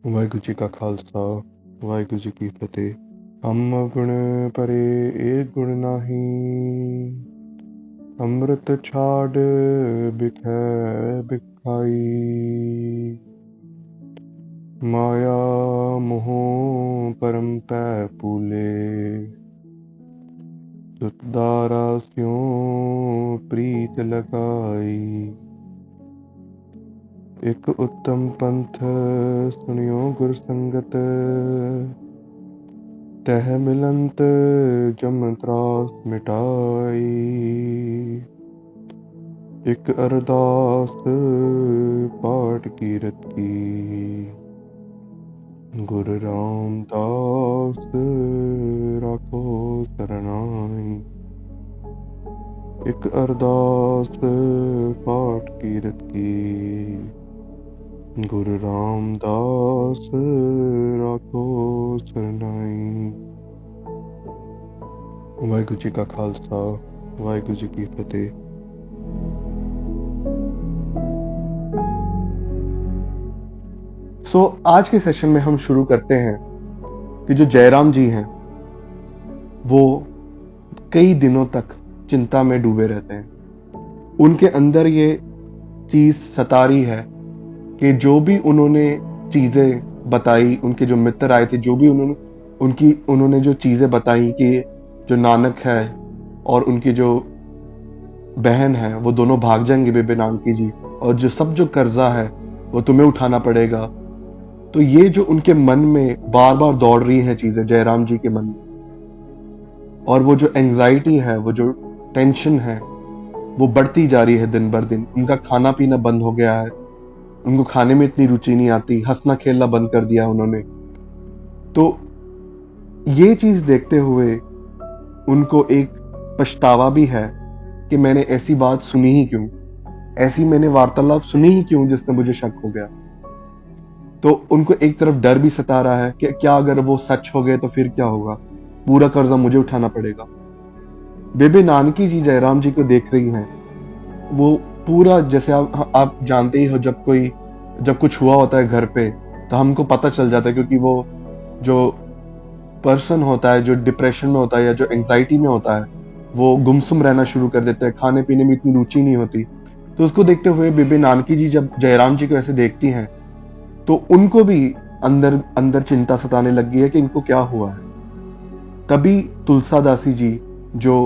ਵਾਹਿਗੁਰੂ ਜੀ ਕਾ ਖਾਲਸਾ ਵਾਹਿਗੁਰੂ ਜੀ ਕੀ ਫਤਿਹ। ਹਮ ਗੁਣ ਪਰੇ ਏਕ ਗੁਣ ਨਾਹੀ, ਅੰਮ੍ਰਿਤ ਛਾੜ ਬਿਖੈ ਬਿਖਾਈ। ਮਾਇਆ ਮੋਹ ਪਰਮ ਪੈ ਪੂਲੇ, ਦੁਤਦਾਰਾ ਸਿਉ ਪ੍ਰੀਤ ਲਗਾਈ। ਇੱਕ ਉੱਤਮ ਪੰਥ ਸੁਣਿਓ ਗੁਰ ਸੰਗਤ, ਤਹ ਮਿਲੰਤ ਜਮ ਤਰਾਸ ਮਿਟਾਈ। ਇੱਕ ਅਰਦਾਸ ਪਾਠ ਕੀਰਤ ਕੀ, ਗੁਰ ਰਾਮਦਾਸ ਰਾਖੋ ਸਰਨਾਈ। ਇੱਕ ਅਰਦਾਸ ਪਾਠ ਕੀਰਤ ਕੀ, ਗੁਰੂ ਰਾਮਦਾਸ ਰਾਖੋ ਸਰਨਾਈ। ਵਾਹਿਗੁਰੂ जी का खालसा वाहिगुरु जी की फतेह। आज के सेशन में हम शुरू करते हैं कि जो जयराम जी हैं वो कई दिनों तक चिंता में डूबे रहते हैं। उनके अंदर ये चीज सता रही है कि जो भी उन्होंने चीजें बताई, उनके जो मित्र आए थे, जो भी उन्होंने जो चीजें बताई कि जो नानक है और उनकी जो बहन है वो दोनों भाग जाएंगे बेबे नानकी जी, और जो कर्जा है वो तुम्हें उठाना पड़ेगा। तो ये जो उनके मन में बार बार दौड़ रही है चीजें जयराम जी के मन में, और वो जो एंजाइटी है, वो जो टेंशन है वो बढ़ती जा रही है दिन भर दिन। उनका खाना पीना बंद हो गया है, उनको खाने में इतनी रुचि नहीं आती, हंसना खेलना बंद कर दिया उन्होंने। तो ये चीज देखते हुए उनको एक पछतावा भी है कि मैंने ऐसी बात सुनी ही क्यों, ऐसी मैंने वार्तालाप सुनी ही क्यों जिससे मुझे शक हो गया। तो उनको एक तरफ डर भी सता रहा है कि क्या अगर वो सच हो गए तो फिर क्या होगा, पूरा कर्जा मुझे उठाना पड़ेगा। बेबे नानकी जी जयराम जी को देख रही हैं, वो पूरा जैसे आप जानते ही हो, जब कुछ हुआ होता है घर पे तो हमको पता चल जाता है, क्योंकि वो जो पर्सन होता है जो डिप्रेशन में होता है या जो एंजाइटी में होता है वो गुमसुम रहना शुरू कर देता है, खाने पीने में इतनी रुचि नहीं होती। तो उसको देखते हुए बेबे नानकी जी जब जयराम जी को ऐसे देखती हैं तो उनको भी अंदर अंदर चिंता सताने लग गई है कि इनको क्या हुआ है। तभी तुलसा दासी जी जो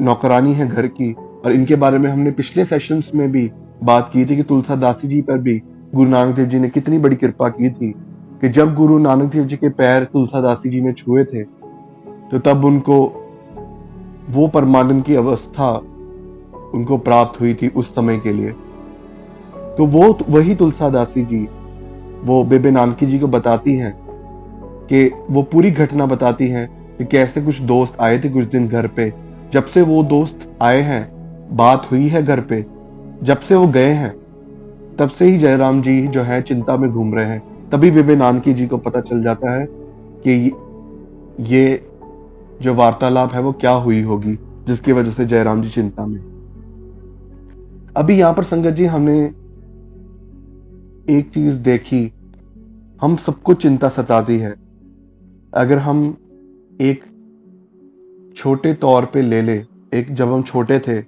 नौकरानी है घर की, और इनके बारे में हमने पिछले सेशंस में भी बात की थी कि तुलसा दासी जी पर भी गुरु नानक देव जी ने कितनी बड़ी कृपा की थी कि जब गुरु नानक देव जी के पैर तुलसा दासी जी ने छुए थे तो तब उनको वो परमानंद की अवस्था उनको प्राप्त हुई थी उस समय के लिए। तो वो वही तुलसा दासी जी वो बेबे नानकी जी को बताती हैं कि वो पूरी घटना बताती हैं कि कैसे कुछ दोस्त आए थे कुछ दिन घर पे। जब से वो दोस्त आए हैं, बात हुई है घर पे, जब से वो गए हैं तब से ही जयराम जी जो है चिंता में घूम रहे हैं। तभी बेबे नानकी जी को पता चल जाता है कि ये जो वार्तालाप है वो क्या हुई होगी जिसकी वजह से जयराम जी चिंता में। अभी यहां पर संगत जी हमने एक चीज देखी, हम सबको चिंता सताती है। अगर हम एक छोटे तौर पे ले ले, एक जब हम छोटे थे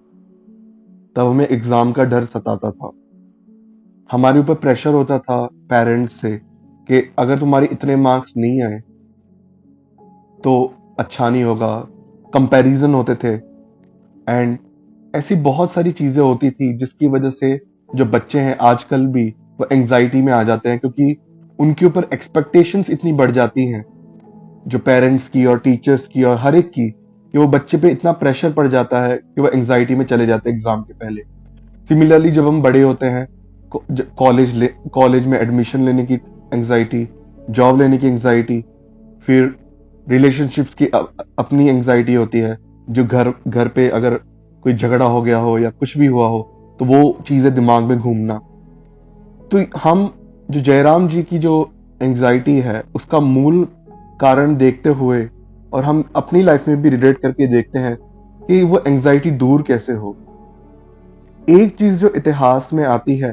तब हमें एग्जाम का डर सताता था, हमारे ऊपर प्रेशर होता था पेरेंट्स से कि अगर तुम्हारे इतने मार्क्स नहीं आए तो अच्छा नहीं होगा, कंपैरिजन होते थे। एंड ऐसी बहुत सारी चीजें होती थी जिसकी वजह से जो बच्चे हैं आजकल भी वो एंजाइटी में आ जाते हैं, क्योंकि उनके ऊपर एक्सपेक्टेशंस इतनी बढ़ जाती हैं जो पेरेंट्स की और टीचर्स की और हर एक की, कि वो बच्चे पे इतना प्रेशर पड़ जाता है कि वो एंजाइटी में चले जाते हैं एग्जाम के पहले। सिमिलरली जब हम बड़े होते हैं, कॉलेज में एडमिशन लेने की एंजाइटी, जॉब लेने की एंजाइटी, फिर रिलेशनशिप्स की अपनी एंजाइटी होती है, जो घर पे अगर कोई झगड़ा हो गया हो या कुछ भी हुआ हो तो वो चीजें दिमाग में घूमना। तो हम जो जयराम जी की जो एंजाइटी है उसका मूल कारण देखते हुए, और हम अपनी लाइफ में भी रिलेट करके देखते हैं कि वो एंजाइटी दूर कैसे हो। एक चीज जो इतिहास में आती है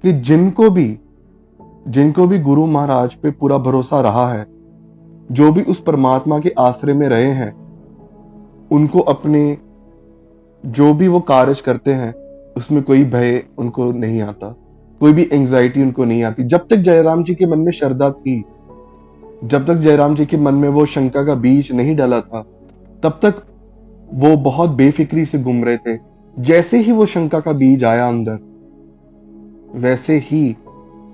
कि जिनको भी जिनको भी गुरु महाराज पे पूरा भरोसा रहा है, जो भी उस परमात्मा के आश्रय में रहे हैं, उनको अपने जो भी वो कार्य करते हैं उसमें कोई भय उनको नहीं आता, कोई भी एंग्जाइटी उनको नहीं आती। जब तक जयराम जी के मन में श्रद्धा थी, जब तक जयराम जी के मन में वो शंका का बीज नहीं डाला था, तब तक वो बहुत बेफिक्री से घूम रहे थे। जैसे ही वो शंका का बीज आया अंदर, वैसे ही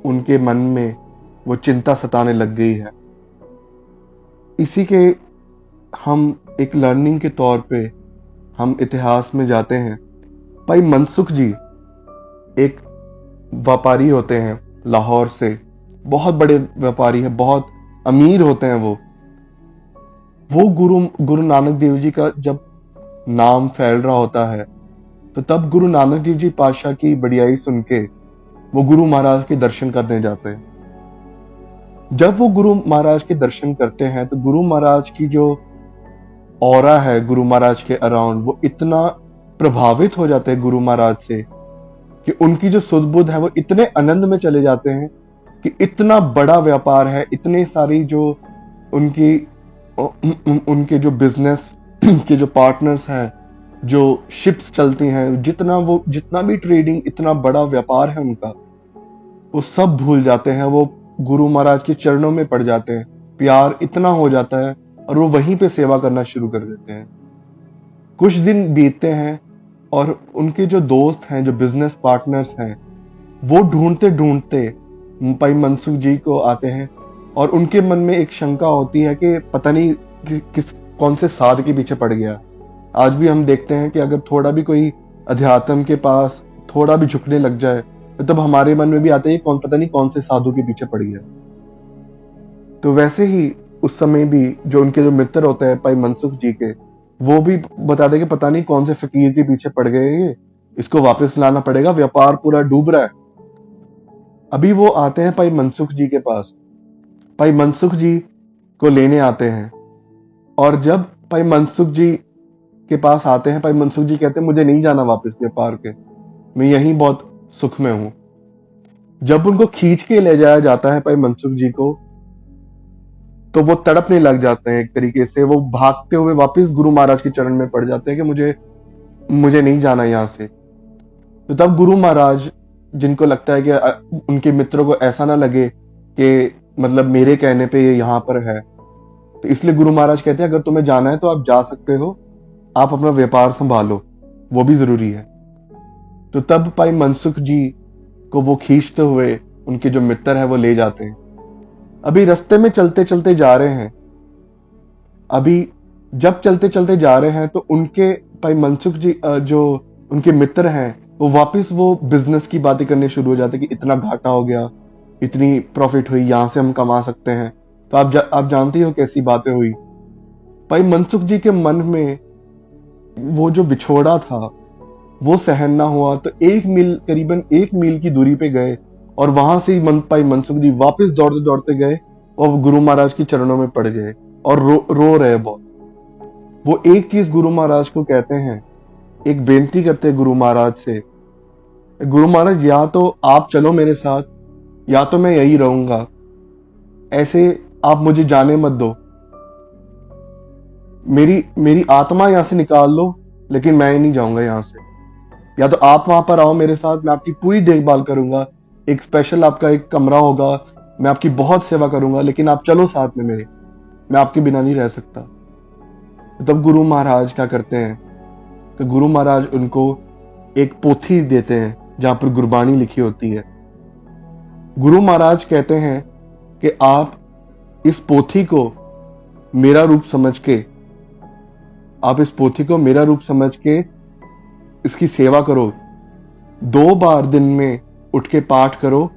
उनके मन में वो चिंता सताने लग गई है। इसी के हम एक लर्निंग के तौर पे हम इतिहास में जाते हैं। भाई मनसुख जी एक व्यापारी होते हैं लाहौर से, बहुत बड़े व्यापारी हैं, बहुत अमीर होते हैं वो गुरु नानक देव जी का जब नाम फैल रहा होता है, तो तब गुरु नानक देव जी पातशाह की बड़ियाई सुन के वो गुरु महाराज के दर्शन करने जाते हैं। जब वो गुरु महाराज के दर्शन करते हैं तो गुरु महाराज की जो ऑरा है गुरु महाराज के अराउंड, वो इतना प्रभावित हो जाते हैं गुरु महाराज से कि उनकी जो सुध बुध है वो इतने आनंद में चले जाते हैं कि इतना बड़ा व्यापार है, इतने सारी जो उनकी उनके जो बिजनेस के जो पार्टनर्स हैं, जो शिप्स चलती हैं, जितना भी ट्रेडिंग, इतना बड़ा व्यापार है उनका, वो सब भूल जाते हैं। वो गुरु महाराज के चरणों में पड़ जाते हैं, प्यार इतना हो जाता है और वो वहीं पे सेवा करना शुरू कर देते हैं। कुछ दिन बीतते हैं और उनके जो दोस्त हैं, जो बिजनेस पार्टनर्स हैं, वो ढूंढते ढूंढते भाई मनसुख जी को आते हैं और उनके मन में एक शंका होती है कि पता नहीं कौन से साध के पीछे पड़ गया। आज भी हम देखते हैं कि अगर थोड़ा भी कोई अध्यात्म के पास थोड़ा भी झुकने लग जाए तो तब हमारे मन में भी आता है पता नहीं कौन से साधु के पीछे पड़ गया। तो वैसे ही उस समय भी जो उनके जो मित्र होते हैं भाई मनसुख जी के, वो भी बताते कि पता नहीं कौन से फकीर के पीछे पड़ गए ये, इसको वापस लाना पड़ेगा, व्यापार पूरा डूब रहा है। अभी वो आते हैं भाई मनसुख जी के पास, भाई मनसुख जी को लेने आते हैं। और जब भाई मनसुख जी के पास आते हैं, भाई मनसुख जी कहते हैं मुझे नहीं जाना वापस व्यापार के, मैं यहीं बहुत सुख में हूं। जब उनको खींच के ले जाया जाता है भाई मनसुख जी को, तो वो तड़पने लग जाते हैं। एक तरीके से वो भागते हुए वापस गुरु महाराज के चरण में पड़ जाते हैं कि मुझे नहीं जाना यहां से। तो तब गुरु महाराज, जिनको लगता है कि उनके मित्रों को ऐसा ना लगे कि मतलब मेरे कहने पे ये यहाँ पर है, तो इसलिए गुरु महाराज कहते हैं अगर तुम्हें जाना है तो आप जा सकते हो, आप अपना व्यापार संभालो, वो भी जरूरी है। तो तब भाई मनसुख जी को वो खींचते हुए उनके जो मित्र है वो ले जाते हैं। अभी रास्ते में चलते चलते जा रहे हैं, अभी जब चलते चलते जा रहे हैं तो उनके भाई मनसुख जी जो उनके मित्र हैं वो वापस वो बिजनेस की बातें करने शुरू हो जाते कि इतना घाटा हो गया, इतनी प्रॉफिट हुई, यहां से हम कमा सकते हैं। तो आप जानती हो कैसी बातें हुई। भाई मनसुख जी के मन में वो जो बिछोड़ा था वो सहन ना हुआ, तो करीबन 1 मील की दूरी पे गए और वहां से भाई मनसुख जी वापस दौड़ते दौड़ते गए और गुरु महाराज के चरणों में पड़ गए और रो रहे बहुत। वो एक चीज गुरु महाराज को कहते हैं, एक बेनती करते हैं गुरु महाराज से, गुरु महाराज या तो आप चलो मेरे साथ या तो मैं यही रहूंगा, ऐसे आप मुझे जाने मत दो, मेरी आत्मा यहां से निकाल लो लेकिन मैं नहीं जाऊंगा यहां से। या तो आप वहां पर आओ मेरे साथ, मैं आपकी पूरी देखभाल करूंगा, एक स्पेशल आपका एक कमरा होगा, मैं आपकी बहुत सेवा करूंगा, लेकिन आप चलो साथ में मेरे, मैं आपके बिना नहीं रह सकता। तब गुरु महाराज क्या करते हैं, तो गुरु महाराज उनको एक पोथी देते हैं जहां पर गुरबाणी लिखी होती है। गुरु महाराज कहते हैं कि आप इस पोथी को मेरा रूप समझ के, आप इस पोथी को मेरा रूप समझ के इसकी सेवा करो, 2 बार दिन में उठ के पाठ करो,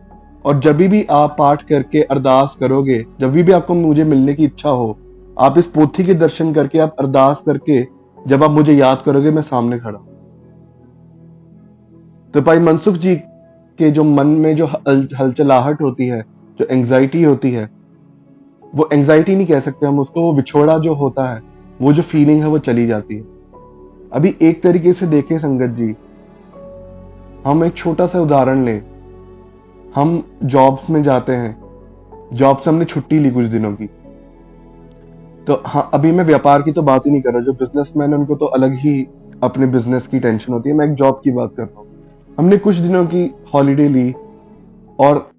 और जब भी आप पाठ करके अरदास करोगे, जब भी आपको मुझे मिलने की इच्छा हो, आप इस पोथी के दर्शन करके, आप अरदास करके जब आप मुझे याद करोगे मैं सामने खड़ा। तो भाई मनसुख जी के जो मन में जो हलचलाहट होती है, जो एंजाइटी होती है, वो एंजाइटी नहीं कह सकते हम उसको, वो विछोड़ा जो होता है, वो जो फीलिंग है वो चली जाती है। अभी एक तरीके से देखें संगत जी, हम एक छोटा सा उदाहरण लें। हम जॉब्स में जाते हैं, जॉब से हमने छुट्टी ली कुछ दिनों की, तो हाँ, अभी मैं व्यापार की तो बात ही नहीं कर रहा। जो बिजनेसमैन है उनको तो अलग ही अपने बिजनेस की टेंशन होती है, मैं एक जॉब की बात कर रहा हूँ। हमने कुछ दिनों की हॉलीडे ली, और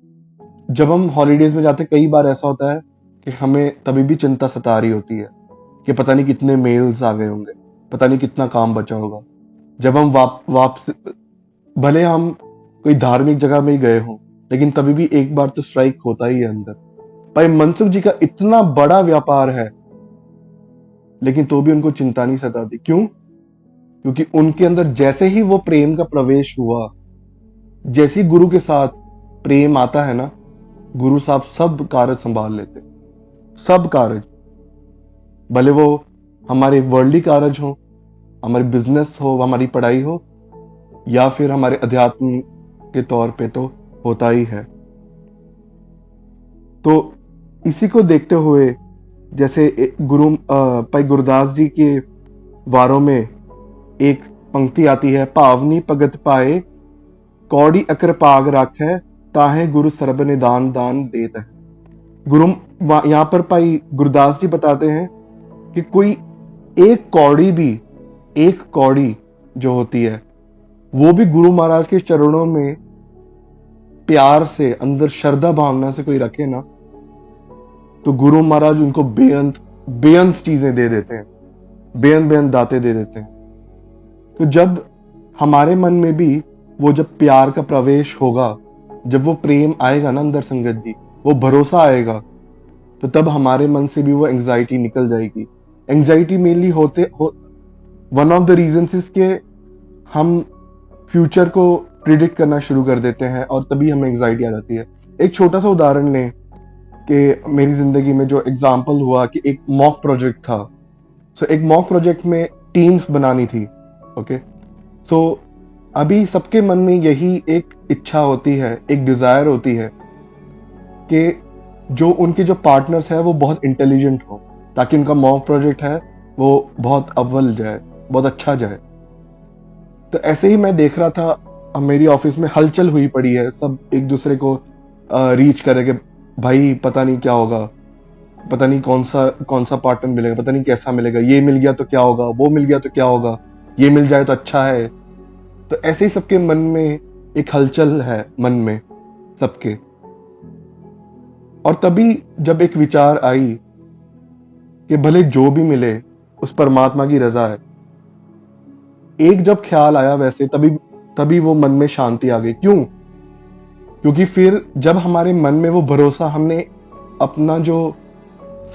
जब हम हॉलीडेज में जाते कई बार ऐसा होता है कि हमें तभी भी चिंता सता रही होती है कि पता नहीं कितने मेल्स आ गए होंगे, पता नहीं कितना काम बचा होगा। जब हम वापस, भले हम कोई धार्मिक जगह में ही गए हों, लेकिन तभी भी एक बार तो स्ट्राइक होता ही है अंदर। भाई मनसुख जी का इतना बड़ा व्यापार है, लेकिन तो भी उनको चिंता नहीं सताती। क्यों? क्योंकि उनके अंदर जैसे ही वो प्रेम का प्रवेश हुआ, जैसे ही गुरु के साथ प्रेम आता है ना, गुरु साहब सब कार्य संभाल लेते, सब कार्य। भले वो हमारे वर्ल्डली कार्य हो, हमारी बिजनेस हो, हमारी पढ़ाई हो, या फिर हमारे अध्यात्म के तौर पे तो होता ही है। तो इसी को देखते हुए, जैसे भाई गुरदास जी के वारों में एक पंक्ति आती है, भावनी भगत पाए कौड़ी अकर पाग राखै ताहे गुरु सरब निदान दान देत है। गुरु यहाँ पर भाई गुरदास जी बताते हैं कि कोई एक कौड़ी भी, एक कौड़ी जो होती है, वो भी गुरु महाराज के चरणों में प्यार से, अंदर श्रद्धा भावना से कोई रखे ना, तो गुरु महाराज उनको बेअंत बेअंत चीजें दे देते हैं, बेअंत बेअंत दाते दे देते हैं। तो जब हमारे मन में भी वो जब प्यार का प्रवेश होगा, जब वो प्रेम आएगा ना अंदर संगत जी, वो भरोसा आएगा, तो तब हमारे मन से भी वो एंजाइटी निकल जाएगी। Anxiety mainly one of the reasons is के हम फ्यूचर को प्रिडिक्ट करना शुरू कर देते हैं, और तभी हमें एंजाइटी आ जाती है। एक छोटा सा उदाहरण लें कि मेरी जिंदगी में जो एग्जाम्पल हुआ कि एक मॉक प्रोजेक्ट था। सो एक मॉक प्रोजेक्ट में टीम्स बनानी थी। ओके, सो अभी सबके मन में यही एक इच्छा होती है, एक डिजायर होती है कि जो उनके जो पार्टनर्स है वो बहुत इंटेलिजेंट हो, ताकि उनका मॉक प्रोजेक्ट है वो बहुत अव्वल जाए, बहुत अच्छा जाए। तो ऐसे ही मैं देख रहा था, मेरी ऑफिस में हलचल हुई पड़ी है, सब एक दूसरे को रीच करे कि भाई पता नहीं क्या होगा, पता नहीं कौन सा पार्टनर मिलेगा, पता नहीं कैसा मिलेगा, ये मिल गया तो क्या होगा, वो मिल गया तो क्या होगा, ये मिल जाए तो अच्छा है। तो ऐसे ही सबके मन में एक हलचल है, मन में सबके। और तभी जब एक विचार आई कि भले जो भी मिले उस परमात्मा की रजा है, एक जब ख्याल आया वैसे, तभी तभी वो मन में शांति आ गई। क्यों? क्योंकि फिर जब हमारे मन में वो भरोसा, हमने अपना जो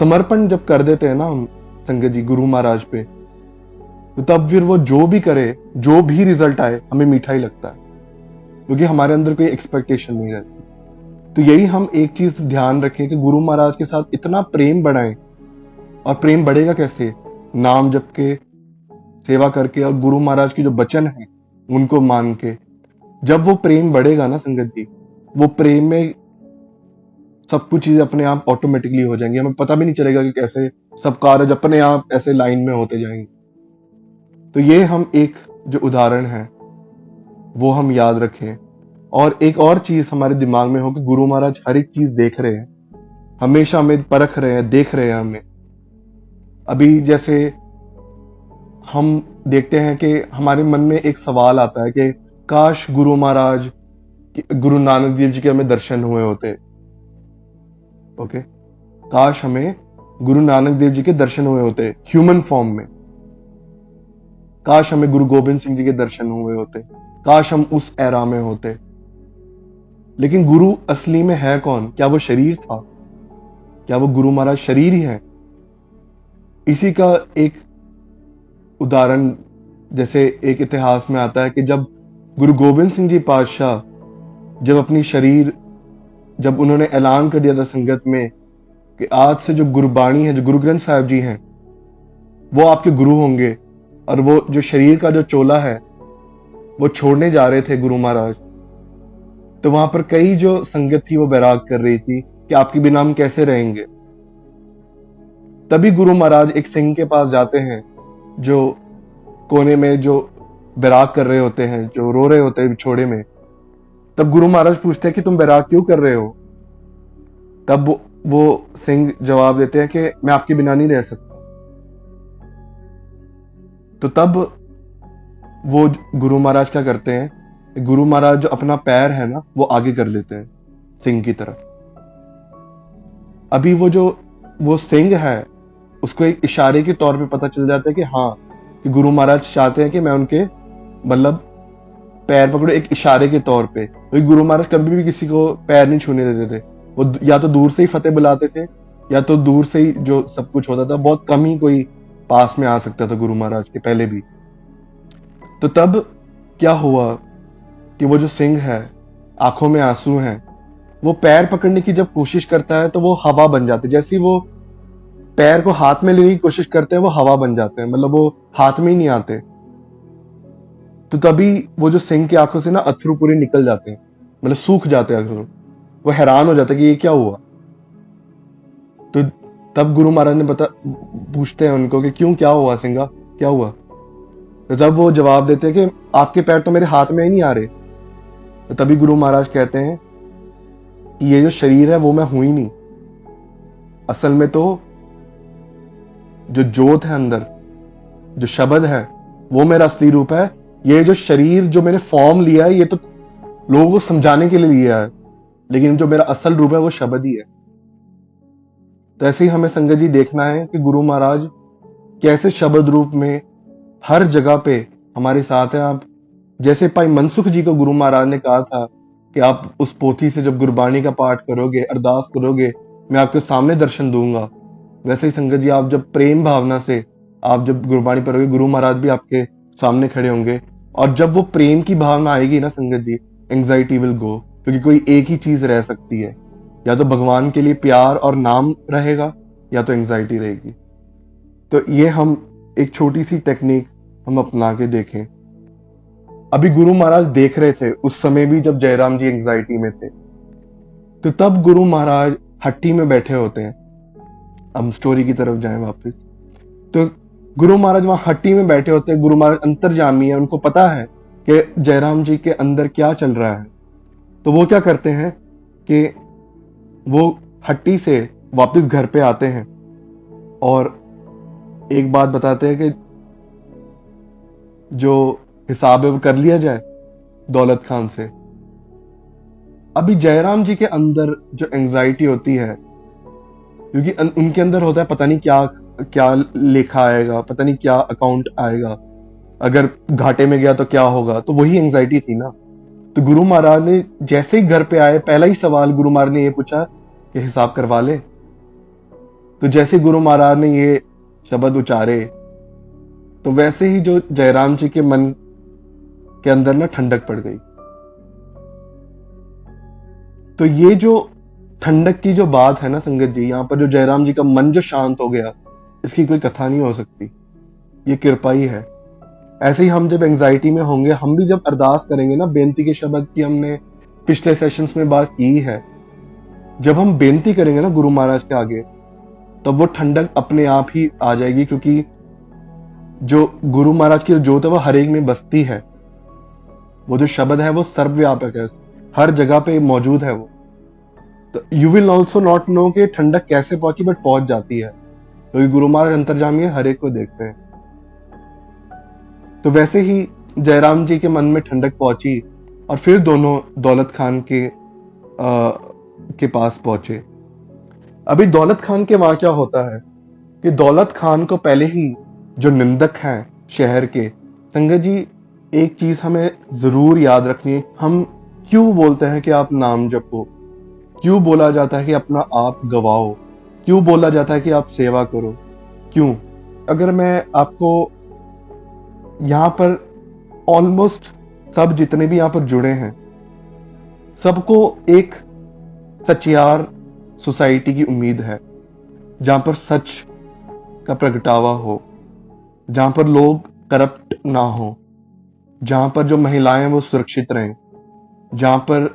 समर्पण जब कर देते हैं ना हम संगत जी गुरु महाराज पे, तो तब फिर वो जो भी करे, जो भी रिजल्ट आए, हमें मीठा ही लगता है, क्योंकि हमारे अंदर कोई एक्सपेक्टेशन नहीं रहती। तो यही हम एक चीज ध्यान रखें कि गुरु महाराज के साथ इतना प्रेम बढ़ाएं। और प्रेम बढ़ेगा कैसे? नाम जप के, सेवा करके, और गुरु महाराज की जो वचन है उनको मान के। जब वो प्रेम बढ़ेगा ना संगत जी, वो प्रेम में सब कुछ चीजें अपने आप ऑटोमेटिकली हो जाएंगी, हमें पता भी नहीं चलेगा कि कैसे सब कार्य अपने आप ऐसे लाइन में होते जाएंगे। तो ये हम एक जो उदाहरण है वो हम याद रखें। और एक और चीज हमारे दिमाग में हो कि गुरु महाराज हर एक चीज देख रहे हैं, हमेशा हमें परख रहे हैं, देख रहे हैं हमें। अभी जैसे हम देखते हैं कि हमारे मन में एक सवाल आता है कि काश गुरु महाराज, गुरु नानक देव जी के हमें दर्शन हुए होते। ओके, काश हमें गुरु नानक देव जी के दर्शन हुए होते ह्यूमन फॉर्म में, काश हमें गुरु गोविंद सिंह जी के दर्शन हुए होते, काश हम उस एरा में होते। लेकिन गुरु असली में है कौन? क्या वो शरीर था? क्या वो गुरु महाराज शरीर ही है? इसी का एक उदाहरण जैसे एक इतिहास में आता है कि जब गुरु गोविंद सिंह जी पातशाह जब अपनी शरीर, जब उन्होंने ऐलान कर दिया था संगत में कि आज से जो गुरबाणी है, जो गुरु ग्रंथ साहिब जी हैं, वो आपके गुरु होंगे, और वो जो शरीर का जो चोला है वो छोड़ने जा रहे थे गुरु महाराज, तो वहां पर कई जो संगत थी वो बैराग कर रही थी कि आपके बिना हम कैसे रहेंगे। तभी गुरु महाराज एक सिंह के पास जाते हैं जो कोने में जो बैराग कर रहे होते हैं, जो रो रहे होते हैं बिछोड़े में। तब गुरु महाराज पूछते हैं कि तुम बैराग क्यों कर रहे हो? तब वो सिंह जवाब देते हैं कि मैं आपके बिना नहीं रह सकता। तो तब वो गुरु महाराज क्या करते हैं, गुरु महाराज जो अपना पैर है ना वो आगे कर लेते हैं सिंह की तरफ। अभी वो सिंह है उसको एक इशारे के तौर पे पता चल जाता है कि हाँ, कि गुरु महाराज चाहते हैं कि मैं उनके मतलब पैर पकड़ो, एक इशारे के तौर पे। क्योंकि गुरु महाराज कभी भी किसी को पैर नहीं छूने देते थे। वो या तो दूर से ही फतेह बुलाते थे, या तो दूर से ही जो सब कुछ होता था, बहुत कम ही कोई पास में आ सकता था गुरु महाराज के पहले भी। तो तब क्या हुआ कि वो जो सिंह है, आंखों में आंसू हैं, वो पैर पकड़ने की जब कोशिश करता है तो वो हवा बन जाती है। जैसे ही वो पैर को हाथ में लेने की कोशिश करते हैं वो हवा बन जाते हैं, मतलब वो हाथ में ही नहीं आते। तो तभी वो जो सिंह की आंखों से ना अश्रु पूरे निकल जाते हैं, मतलब सूख जाते हैं अश्रु। वो हैरान हो जाता है कि ये क्या हुआ। तो तब गुरु महाराज ने पूछते हैं उनको कि क्यों, क्या हुआ सिंगा, क्या हुआ? तो तब वो जवाब देते हैं कि आपके पैर तो मेरे हाथ में ही नहीं आ रहे। तो तभी गुरु महाराज कहते हैं कि ये जो शरीर है वो मैं हूं ही नहीं, असल में तो जो जोत है अंदर, जो शब्द है, वो मेरा असली रूप है। ये जो शरीर जो मैंने फॉर्म लिया है ये तो लोगों को समझाने के लिए लिया है, लेकिन जो मेरा असल रूप है वो शब्द ही है। तो ऐसे ही हमें संगत जी देखना है कि गुरु महाराज कैसे शब्द रूप में हर जगह पे हमारे साथ हैं। आप जैसे भाई मनसुख जी को गुरु महाराज ने कहा था कि आप उस पोथी से जब गुरबाणी का पाठ करोगे, अरदास करोगे, मैं आपके सामने दर्शन दूंगा। वैसे ही संगत जी आप जब प्रेम भावना से आप जब गुरबाणी पढ़ोगे, गुरु महाराज भी आपके सामने खड़े होंगे। और जब वो प्रेम की भावना आएगी ना संगत जी, एंजाइटी विल गो। क्योंकि कोई एक ही चीज रह सकती है, या तो भगवान के लिए प्यार और नाम रहेगा, या तो एंजाइटी रहेगी। तो ये हम एक छोटी सी टेक्निक हम अपना के देखें। अभी गुरु महाराज देख रहे थे उस समय भी जब जयराम जी एंजाइटी में थे। तो तब गुरु महाराज हट्टी में बैठे होते हैं। हम स्टोरी की तरफ जाएं वापस। तो गुरु महाराज वहां हट्टी में बैठे होते हैं। गुरु महाराज अंतर्यामी है, उनको पता है कि जयराम जी के अंदर क्या चल रहा है। तो वो क्या करते हैं कि वो हट्टी से वापस घर पे आते हैं और एक बात बताते हैं कि जो हिसाब है वो कर लिया जाए दौलत खान से। अभी जयराम जी के अंदर जो एंजाइटी होती है, क्योंकि उनके अंदर होता है पता नहीं क्या क्या लेखा आएगा, पता नहीं क्या अकाउंट आएगा, अगर घाटे में गया तो क्या होगा। तो वही एंजाइटी थी ना। तो गुरु महाराज ने जैसे ही घर पे आए, पहला ही सवाल गुरु महाराज ने ये पूछा कि हिसाब करवा ले। तो जैसे गुरु महाराज ने ये शब्द उचारे, तो वैसे ही जो जयराम जी के मन के अंदर ना ठंडक पड़ गई। तो ये जो ठंडक की जो बात है ना संगत जी, यहाँ पर जो जयराम जी का मन जो शांत हो गया, इसकी कोई कथा नहीं हो सकती, ये कृपा ही है। ऐसे ही हम जब एंजाइटी में होंगे, हम भी जब अरदास करेंगे ना, बेनती के शब्द की हमने पिछले सेशंस में बात की है, जब हम बेनती करेंगे ना गुरु महाराज के आगे, तब वो ठंडक अपने आप ही आ जाएगी। क्योंकि जो गुरु महाराज की जोत है वो हर एक में बसती है। वो जो शब्द है वो सर्वव्यापक है, हर जगह पे मौजूद है वो। तो you will also not know कि ठंडक कैसे पहुंची, बट पहुंच जाती है, क्योंकि गुरु महाराज अंतर्जामी है, हर एक को देखते हैं। तो वैसे ही जयराम जी के मन में ठंडक पहुंची और फिर दोनों दौलत खान के पास पहुंचे। अभी दौलत खान के वहां क्या होता है कि दौलत खान को पहले ही जो निंदक हैं शहर के, संगत जी एक चीज हमें जरूर याद रखनी है। हम क्यों बोलते हैं कि आप नाम जपो, क्यों बोला जाता है कि अपना आप गवाओ, क्यों बोला जाता है कि आप सेवा करो, क्यों? अगर मैं आपको यहाँ पर ऑलमोस्ट सब जितने भी यहाँ पर जुड़े हैं, सबको एक सचियार सोसाइटी की उम्मीद है, जहां पर सच का प्रगटावा हो, जहां पर लोग करप्ट ना हो, जहां पर जो महिलाएं वो सुरक्षित रहें, जहां पर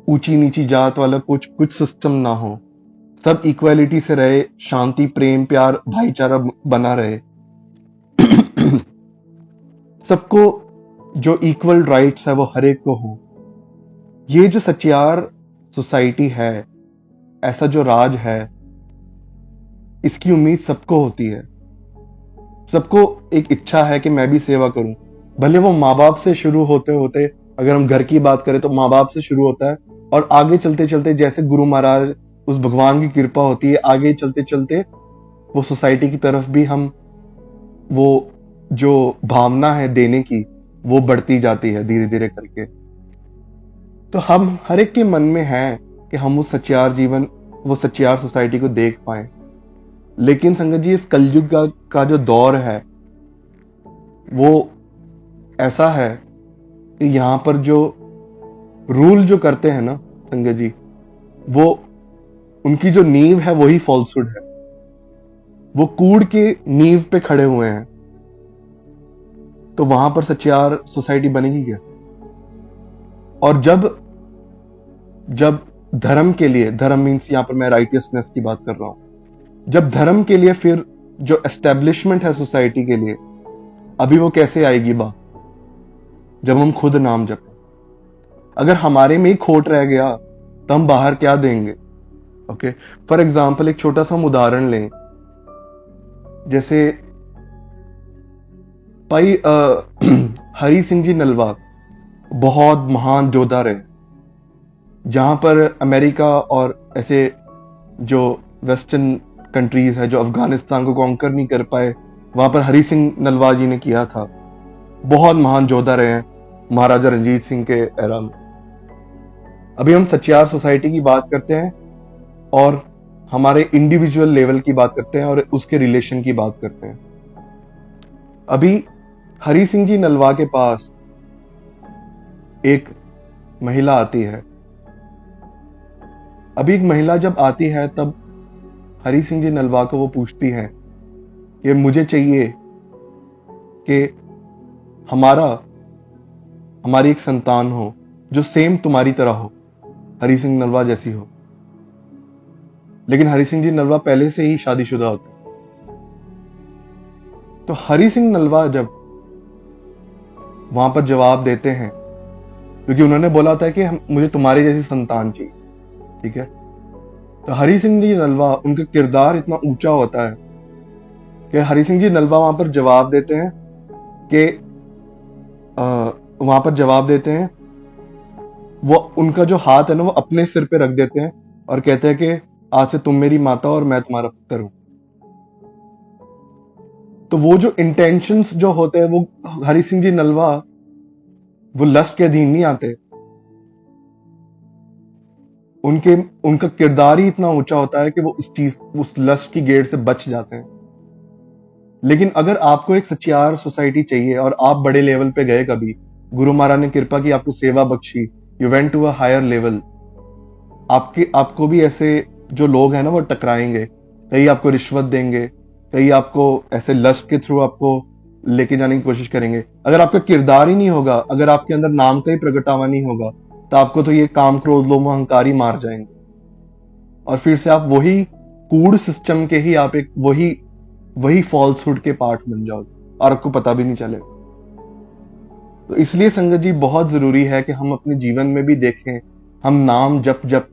ऊंची नीची जात वाला कुछ सिस्टम ना हो, सब इक्वालिटी से रहे, शांति प्रेम प्यार भाईचारा बना रहे। सबको जो इक्वल राइट्स है वो हर एक को हो। ये जो सचियार सोसाइटी है, ऐसा जो राज है, इसकी उम्मीद सबको होती है। सबको एक इच्छा है कि मैं भी सेवा करूं, भले वो माँ बाप से शुरू होते होते, अगर हम घर की बात करें तो माँ बाप से शुरू होता है, और आगे चलते चलते जैसे गुरु महाराज, उस भगवान की कृपा होती है, आगे चलते चलते वो सोसाइटी की तरफ भी हम, वो जो भावना है देने की, वो बढ़ती जाती है धीरे धीरे करके। तो हम हर एक के मन में है कि हम वो सच्चियार सोसाइटी को देख पाए। लेकिन संगत जी, इस कलयुग का जो दौर है, वो ऐसा है कि यहाँ पर जो रूल जो करते हैं ना संगत जी, वो उनकी जो नींव है वही फॉल्सहुड है। वो कूड़ के नींव पे खड़े हुए हैं, तो वहां पर सच्चियार सोसाइटी बनेगी क्या? और जब जब धर्म के लिए, धर्म मीन्स यहां पर मैं राइटियसनेस की बात कर रहा हूं, जब धर्म के लिए फिर जो एस्टेब्लिशमेंट है सोसाइटी के लिए, अभी वो कैसे आएगी बात? जब हम खुद नाम जपें। अगर हमारे में ही खोट रह गया तो हम बाहर क्या देंगे? ओके, फॉर एग्जाम्पल एक छोटा सा हम उदाहरण लें। जैसे भाई हरि सिंह जी नलवा बहुत महान योद्धा रहे, जहां पर अमेरिका और ऐसे जो वेस्टर्न कंट्रीज है जो अफगानिस्तान को कॉन्कर नहीं कर पाए, वहां पर हरि सिंह नलवा जी ने किया था। बहुत महान योद्धा रहे हैं महाराजा रंजीत सिंह के एरा में। अभी हम सच्चियार सोसाइटी की बात करते हैं और हमारे इंडिविजुअल लेवल की बात करते हैं और उसके रिलेशन की बात करते हैं। अभी हरि सिंह जी नलवा के पास एक महिला आती है। अभी एक महिला जब आती है, तब हरि सिंह जी नलवा को वो पूछती है कि मुझे चाहिए कि हमारी एक संतान हो जो सेम तुम्हारी तरह हो, हरि सिंह नलवा जैसी हो। लेकिन हरि सिंह जी नलवा पहले से ही शादीशुदा होते हैं। तो हरि सिंह नलवा जब वहां पर जवाब देते हैं, क्योंकि उन्होंने बोला था कि मुझे तुम्हारी जैसी संतान चाहिए, ठीक है, तो हरि सिंह जी नलवा, उनका किरदार इतना ऊंचा होता है कि हरि सिंह जी नलवा वहां पर जवाब देते हैं कि वो उनका जो हाथ है ना, वो अपने सिर पे रख देते हैं और कहते हैं कि आज से तुम मेरी माता और मैं तुम्हारा पुत्र हूं। तो वो जो इंटेंशंस जो होते हैं, वो हरि सिंह जी नलवा वो लस्ट के अधीन नहीं आते। उनका किरदार ही इतना ऊंचा होता है कि वो उस लस्ट की गेट से बच जाते हैं। लेकिन अगर आपको एक सच्चियार सोसाइटी चाहिए और आप बड़े लेवल पे गए, कभी गुरु महाराज ने कृपा की, आपको सेवा बख्शी, you went to a higher level, आपको भी ऐसे जो लोग हैं ना वो टकराएंगे। कई आपको रिश्वत देंगे, कई आपको ऐसे लस्ट के थ्रू आपको लेके जाने की कोशिश करेंगे। अगर आपका किरदार ही नहीं होगा, अगर आपके अंदर नाम का ही प्रगटावा नहीं होगा, तो आपको तो ये काम, क्रोध, लोभ, अहंकार ही मार जाएंगे और फिर से आप वही कूड़ सिस्टम के ही आप एक वही फॉल्सहुड के पार्ट बन जाओगे और आपको पता भी नहीं चलेगा। तो इसलिए संगत जी, बहुत जरूरी है कि हम अपने जीवन में भी देखें, हम नाम जप जप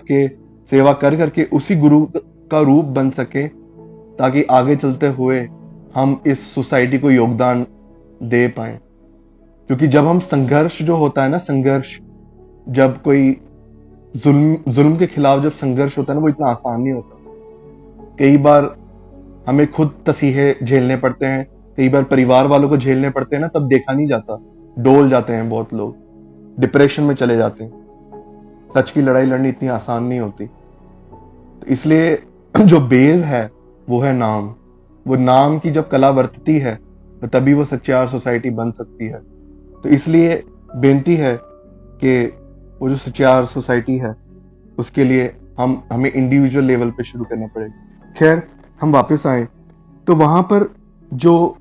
के सेवा कर करके उसी गुरु का रूप बन सके, ताकि आगे चलते हुए हम इस सोसाइटी को योगदान दे पाए। क्योंकि जब हम संघर्ष जो होता है ना, संघर्ष, जब कोई जुल्म के खिलाफ जब संघर्ष होता है ना, वो इतना आसान नहीं होता। कई बार हमें खुद तसीहे झेलने पड़ते हैं, कई बार परिवार वालों को झेलने पड़ते हैं ना, तब देखा नहीं जाता, डोल जाते हैं बहुत लोग, डिप्रेशन में चले जाते हैं। सच की लड़ाई लड़नी इतनी आसान नहीं होती। तो इसलिए जो बेस है वो है नाम। वो नाम की जब कला वर्तती है तो तभी वो सच्चियार सोसाइटी बन सकती है। तो इसलिए बेनती है कि वो जो सच्चियार सोसाइटी है उसके लिए हमें इंडिविजुअल लेवल पे शुरू करना पड़ेगा। खैर, हम वापस आए तो वहां पर जो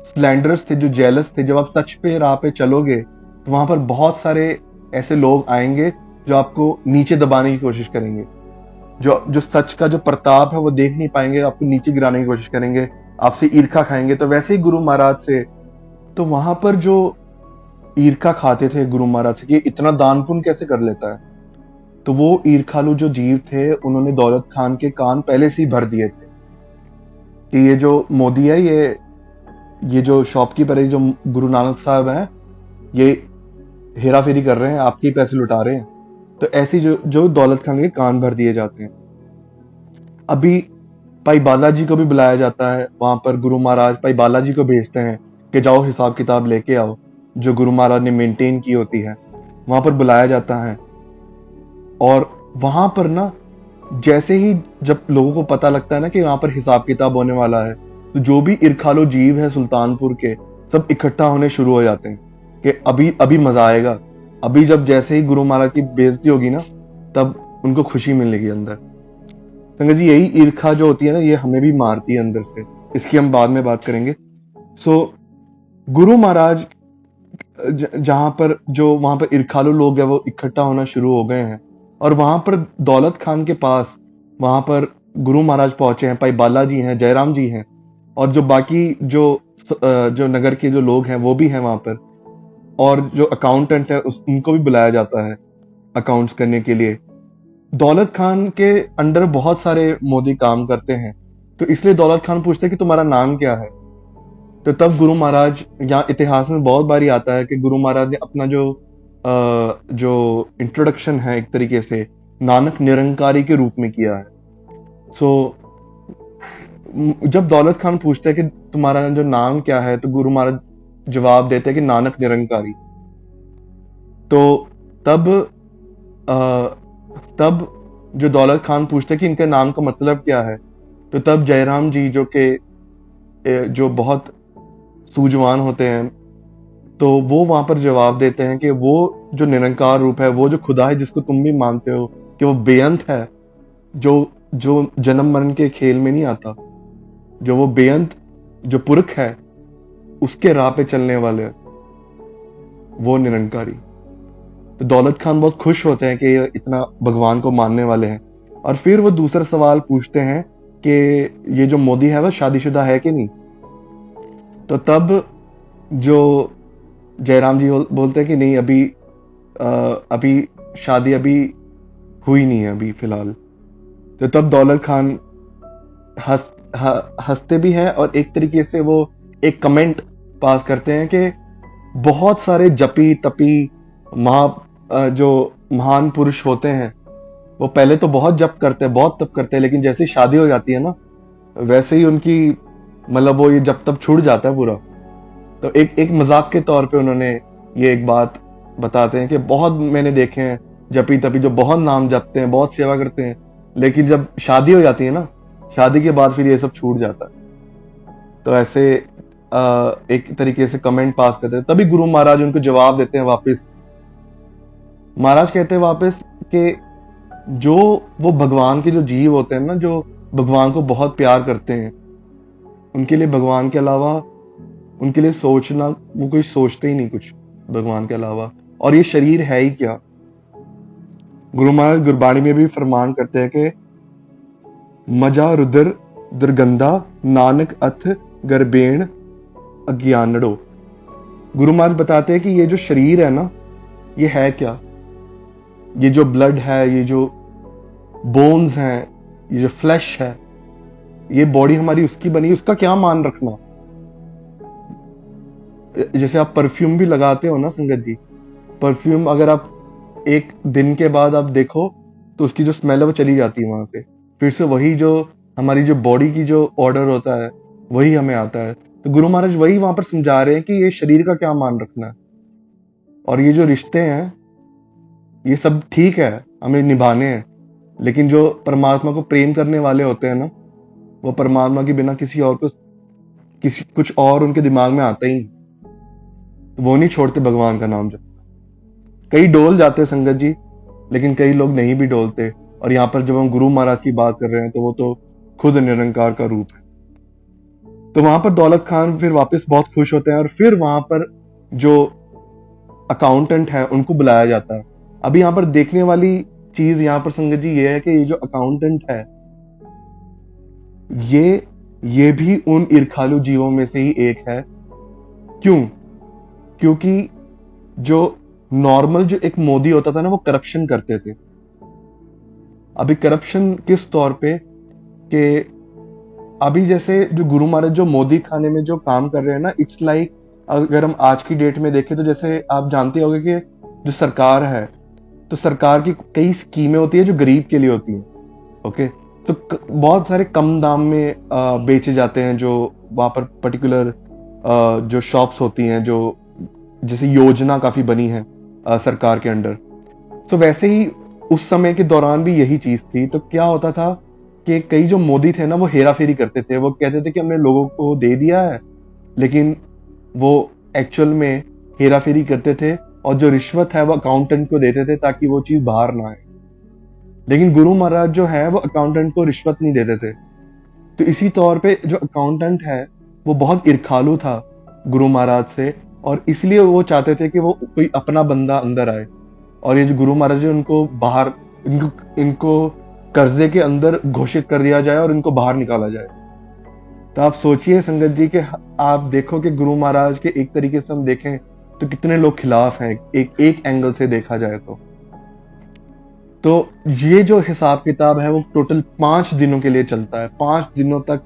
स्लैंडरस थे, जो जेलस थे, जब आप सच पे राह पे चलोगे तो वहां पर बहुत सारे ऐसे लोग आएंगे जो आपको नीचे दबाने की कोशिश करेंगे, जो सच का जो प्रताप है वो देख नहीं पाएंगे, आपको नीचे गिराने की कोशिश करेंगे, आपसे ईर्खा खाएंगे। तो वैसे ही गुरु महाराज से, तो वहां पर जो ईर्खा खाते थे गुरु महाराज से कि इतना दान पुण्य कैसे कर लेता है। तो वो ईर्खालु जो जीव थे उन्होंने दौलत खान के कान पहले से ही भर दिए थे कि ये जो मोदी है, ये जो शॉपकीपर है, जो गुरु नानक साहब हैं, ये हेरा फेरी कर रहे हैं, आपके ही पैसे लुटा रहे हैं। तो ऐसी जो जो दौलत खान के कान भर दिए जाते हैं। अभी भाई बालाजी को भी बुलाया जाता है वहां पर। गुरु महाराज भाई बालाजी को भेजते हैं कि जाओ हिसाब किताब लेके आओ, जो गुरु महाराज ने मेंटेन की होती है। वहां पर बुलाया जाता है और वहां पर ना, जैसे ही जब लोगों को पता लगता है ना कि वहां पर हिसाब किताब होने वाला है, तो जो भी इरखालो जीव है सुल्तानपुर के, सब इकट्ठा होने शुरू हो जाते हैं कि अभी अभी मजा आएगा। अभी जब जैसे ही गुरु महाराज की बेइज्जती होगी ना, तब उनको खुशी मिलेगी अंदर। संगत जी, यही ईर्खा जो होती है ना, ये हमें भी मारती है अंदर से। इसकी हम बाद में बात करेंगे। सो गुरु महाराज जहां पर जो वहां पर ईर्खालु लोग हैं वो इकट्ठा होना शुरू हो गए हैं, और वहां पर दौलत खान के पास वहां पर गुरु महाराज पहुंचे हैं। भाई बालाजी हैं, जयराम जी हैं, और जो बाकी जो नगर के जो लोग हैं वो भी हैं वहां पर। और जो अकाउंटेंट है उनको भी बुलाया जाता है अकाउंट्स करने के लिए। दौलत खान के अंडर बहुत सारे मोदी काम करते हैं, तो इसलिए दौलत खान पूछते हैं कि तुम्हारा नाम क्या है। तो तब गुरु महाराज, यहाँ इतिहास में बहुत बारी आता है कि गुरु महाराज ने अपना जो इंट्रोडक्शन है एक तरीके से नानक निरंकारी के रूप में किया है। सो जब दौलत खान पूछते हैं कि तुम्हारा जो नाम क्या है, तो गुरु महाराज जवाब देते हैं कि नानक निरंकारी। तो तब तब जो दौलत खान पूछते हैं कि इनके नाम का मतलब क्या है, तो तब जयराम जी जो बहुत सूझवान होते हैं, तो वो वहां पर जवाब देते हैं कि वो जो निरंकार रूप है, वो जो खुदा है जिसको तुम भी मानते हो कि वो बेअंत है, जो जो जन्म मरण के खेल में नहीं आता, जो वो बेअंत जो पुरख है, उसके राह पे चलने वाले, वो निरंकारी। तो दौलत खान बहुत खुश होते हैं कि ये इतना भगवान को मानने वाले हैं। और फिर वो दूसरा सवाल पूछते हैं कि ये जो मोदी है वह शादीशुदा है कि नहीं। तो तब जो जयराम जी बोलते हैं कि नहीं, अभी शादी अभी हुई नहीं है अभी फिलहाल। तो तब दौलत खान हंसते भी हैं, और एक तरीके से वो एक कमेंट पास करते हैं कि बहुत सारे जपी तपी जो महान पुरुष होते हैं, वो पहले तो बहुत जप करते हैं, बहुत तप करते हैं, लेकिन जैसे शादी हो जाती है ना, वैसे ही उनकी मतलब वो ये जब तब छूट जाता है पूरा। तो एक मजाक के तौर पे उन्होंने ये एक बात बताते हैं कि बहुत मैंने देखे हैं जपी तपी जो बहुत नाम जपते हैं, बहुत सेवा करते हैं, लेकिन जब शादी हो जाती है ना, शादी के बाद फिर ये सब छूट जाता है। तो ऐसे एक तरीके से कमेंट पास करते हैं। तभी गुरु महाराज उनको जवाब देते हैं वापस। महाराज कहते हैं वापस कि जो वो भगवान के जो जीव होते हैं ना, जो भगवान को बहुत प्यार करते हैं, उनके लिए भगवान के अलावा, उनके लिए सोचना, वो कोई सोचते ही नहीं कुछ भगवान के अलावा। और ये शरीर है ही क्या। गुरु महाराज गुरबाणी में भी फरमान करते हैं कि मजा रुद्र दुर्गंधा नानक अथ गर्भेण अज्ञानड़ो। गुरु महाराज बताते हैं कि ये जो शरीर है ना, ये है क्या। ये जो ब्लड है, ये जो बोन्स हैं, ये जो फ्लैश है, ये बॉडी हमारी उसकी बनी, उसका क्या मान रखना। जैसे आप परफ्यूम भी लगाते हो ना संगत जी, परफ्यूम अगर आप एक दिन के बाद आप देखो तो उसकी जो स्मेल है वो चली जाती है वहां से, फिर से वही जो हमारी जो बॉडी की जो ऑर्डर होता है वही हमें आता है। तो गुरु महाराज वही वहां पर समझा रहे हैं कि ये शरीर का क्या मान रखना है, और ये जो रिश्ते हैं ये सब ठीक है, हमें निभाने हैं, लेकिन जो परमात्मा को प्रेम करने वाले होते हैं ना, वो परमात्मा के बिना किसी कुछ और उनके दिमाग में आता ही नहीं, तो वो नहीं छोड़ते भगवान का नाम जब। कई डोल जाते हैं संगत जी, लेकिन कई लोग नहीं भी डोलते। और यहाँ पर जब हम गुरु महाराज की बात कर रहे हैं, तो वो तो खुद निरंकार का रूप है। तो वहां पर दौलत खान फिर वापस बहुत खुश होते हैं, और फिर वहां पर जो अकाउंटेंट है उनको बुलाया जाता है। अभी यहाँ पर देखने वाली चीज यहाँ पर संगत जी ये है कि ये जो अकाउंटेंट है, ये भी उन ईर्खालु जीवों में से ही एक है। क्यों? क्योंकि जो नॉर्मल जो एक मोदी होता था ना, वो करप्शन करते थे। अभी करप्शन किस तौर पे कि अभी जैसे जो गुरु महाराज जो मोदी खाने में जो काम कर रहे हैं ना, इट्स लाइक अगर हम आज की डेट में देखें तो जैसे आप जानते होंगे कि जो सरकार है, तो सरकार की कई स्कीमें होती है जो गरीब के लिए होती हैं। ओके, तो बहुत सारे कम दाम में बेचे जाते हैं जो वहां पर पर्टिकुलर जो शॉप्स होती हैं, जो जैसे योजना काफी बनी है सरकार के अंडर। तो वैसे ही उस समय के दौरान भी यही चीज थी। तो क्या होता था कि कई जो मोदी थे ना, वो हेरा फेरी करते थे। वो कहते थे कि हमने लोगों को दे दिया है, लेकिन वो एक्चुअल में हेरा फेरी करते थे, और जो रिश्वत है वो अकाउंटेंट को देते थे ताकि वो चीज बाहर ना आए। लेकिन गुरु महाराज जो है वो अकाउंटेंट को रिश्वत नहीं देते थे। तो इसी तौर पे जो अकाउंटेंट है वो बहुत ईर्खालु था गुरु महाराज से, और इसलिए वो चाहते थे कि वो कोई अपना बंदा अंदर आए, और ये जो गुरु महाराज है उनको बाहर, इनको कर्जे के अंदर घोषित कर दिया जाए और इनको बाहर निकाला जाए। तो आप सोचिए संगत जी कि आप देखो कि गुरु महाराज के एक तरीके से हम देखें तो कितने लोग खिलाफ हैं, एक एंगल से देखा जाए तो ये जो हिसाब किताब है वो टोटल 5 दिनों के लिए चलता है। 5 दिनों तक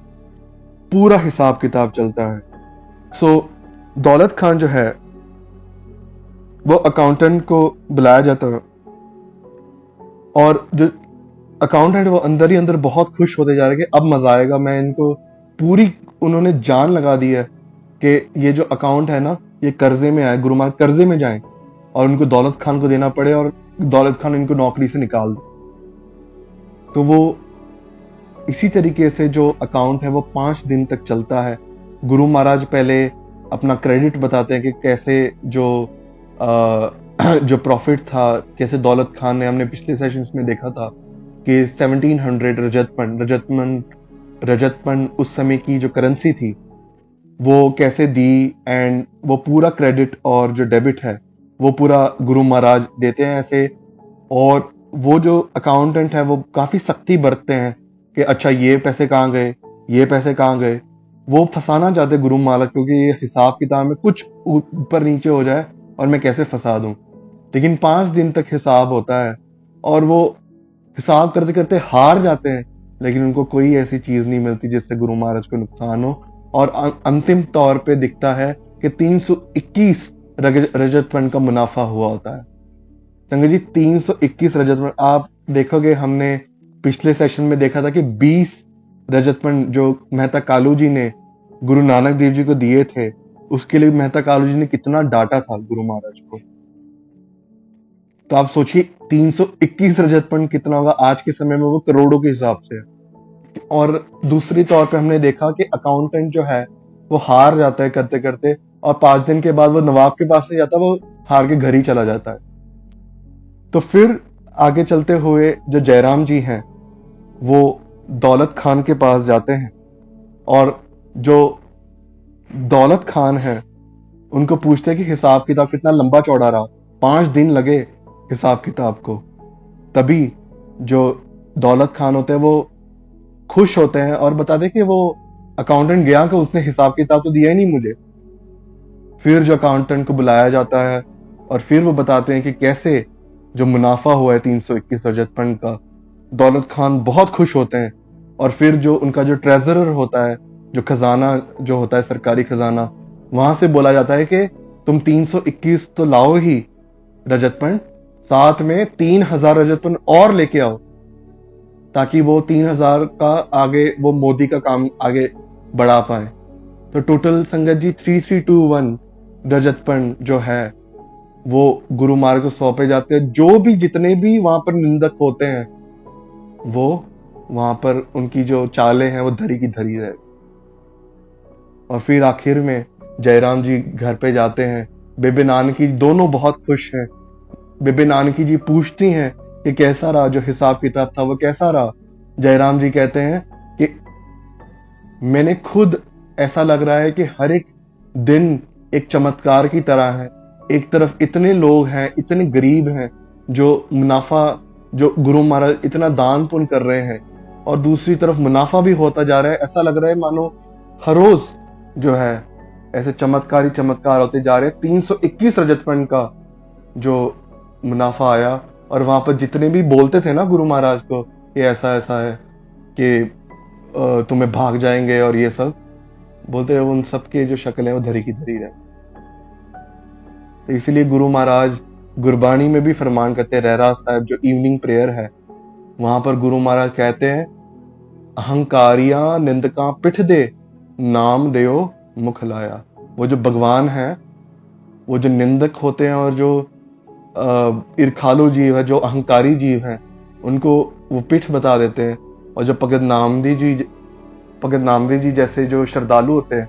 पूरा हिसाब किताब चलता है। सो दौलत खान जो है वो अकाउंटेंट को बुलाया जाता है, और जो अकाउंटेंट वो अंदर ही अंदर बहुत खुश होते जा रहे हैं कि अब मजा आएगा, मैं इनको पूरी, उन्होंने जान लगा दी है कि ये जो अकाउंट है ना, ये कर्जे में आए, गुरु महाराज कर्जे में जाएं और उनको दौलत खान को देना पड़े और दौलत खान इनको नौकरी से निकाल दे। तो वो इसी तरीके से जो अकाउंट है वो 5 दिन तक चलता है। गुरु महाराज पहले अपना क्रेडिट बताते हैं कि कैसे जो जो प्रॉफिट था, कैसे दौलत खान ने, हमने पिछले सेशंस में देखा था कि 1700 रजतपन उस समय की जो करेंसी थी वो कैसे दी, एंड वो पूरा क्रेडिट और जो डेबिट है वो पूरा गुरु महाराज देते हैं ऐसे। और वो जो अकाउंटेंट है वो काफी सख्ती बरतते हैं कि अच्छा ये पैसे कहाँ गए, ये पैसे कहाँ गए। वो फंसाना चाहते गुरु महाराज, क्योंकि ये हिसाब किताब में कुछ ऊपर नीचे हो जाए और मैं कैसे फंसा दूं। लेकिन 5 दिन तक हिसाब होता है, और वो हिसाब करते करते हार जाते हैं, लेकिन उनको कोई ऐसी चीज नहीं मिलती जिससे गुरु महाराज को नुकसान हो। और अंतिम तौर पे दिखता है कि 321 रजत का मुनाफा हुआ होता है। संगत जी 321 रजत, आप देखोगे हमने पिछले सेशन में देखा था कि 20 रजत जो मेहता कालू जी ने गुरु नानक देव जी को दिए थे, उसके लिए मेहता कालू जी ने कितना डांटा था गुरु महाराज को। तो आप सोचिए 321 रजत कितना होगा आज के समय में, वो करोड़ों के हिसाब से। और दूसरी तौर पे हमने देखा कि अकाउंटेंट जो है वो हार जाता है करते करते, और 5 दिन के बाद वो नवाब के पास नहीं जाता, वो हार के घर ही चला जाता है। तो फिर आगे चलते हुए जो जयराम जी हैं वो दौलत खान के पास जाते हैं, और जो दौलत खान है उनको पूछते हैं कि हिसाब किताब कितना लंबा चौड़ा रहा, 5 दिन लगे हिसाब किताब को। तभी जो दौलत खान होते हैं वो खुश होते हैं और बताते हैं कि वो अकाउंटेंट गया कि उसने हिसाब किताब तो दिया ही नहीं मुझे। फिर जो अकाउंटेंट को बुलाया जाता है और फिर वो बताते हैं कि कैसे जो मुनाफा हुआ है 321 रजत का। दौलत खान बहुत खुश होते हैं, और फिर जो उनका जो ट्रेजरर होता है, जो खजाना जो होता है सरकारी खजाना, वहां से बोला जाता है कि तुम 321 तो लाओ ही रजतपन, साथ में 3000 रजतपन और लेके आओ, ताकि वो 3000 का आगे वो मोदी का काम आगे बढ़ा पाए। तो टोटल संगत जी 3321 रजतपन जो है वो गुरु महाराज को सौंपे जाते हैं। जो भी जितने भी वहां पर निंदक होते हैं वो वहां पर उनकी जो चालें हैं वो धरी की धरी रहे। और फिर आखिर में जयराम जी घर पे जाते हैं, बेबे नानकी दोनों बहुत खुश हैं। बेबे नानकी जी पूछती हैं कि कैसा रहा जो हिसाब किताब था, वो कैसा रहा। जयराम जी कहते हैं कि मैंने खुद ऐसा लग रहा है कि हर एक दिन एक चमत्कार की तरह है। एक तरफ इतने लोग हैं, इतने गरीब हैं, जो मुनाफा, जो गुरु महाराज इतना दान पुण्य कर रहे हैं, और दूसरी तरफ मुनाफा भी होता जा रहा है। ऐसा लग रहा है मानो हर रोज जो है ऐसे चमत्कार ही चमत्कार होते जा रहे हैं। 321 रजतपन का जो मुनाफा आया, और वहां पर जितने भी बोलते थे ना गुरु महाराज को कि ऐसा ऐसा है कि तुम्हें भाग जाएंगे और ये सब बोलते हैं, उन सब की जो शक्ल है वो धरी की धरी रहे। तो इसीलिए गुरु महाराज गुरबाणी में भी फरमान करते हैं, रहरास साहब जो इवनिंग प्रेयर है वहां पर गुरु महाराज कहते हैं, अहंकारियां निंदका पिठ दे, नाम देओ मुख लाया। वो जो भगवान है, वो जो निंदक होते हैं और जो ईर्खालु जीव है, जो अहंकारी जीव है, उनको वो पीठ बता देते हैं। और जो भगत नामदेव जी जैसे जो श्रद्धालु होते हैं,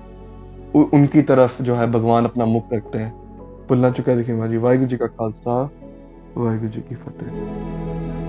उनकी तरफ जो है भगवान अपना मुख रखते हैं। भुलना चुका देखिए माँ जी। वाहिगुरु जी का खालसा, वाहिगुरु जी की फतेह।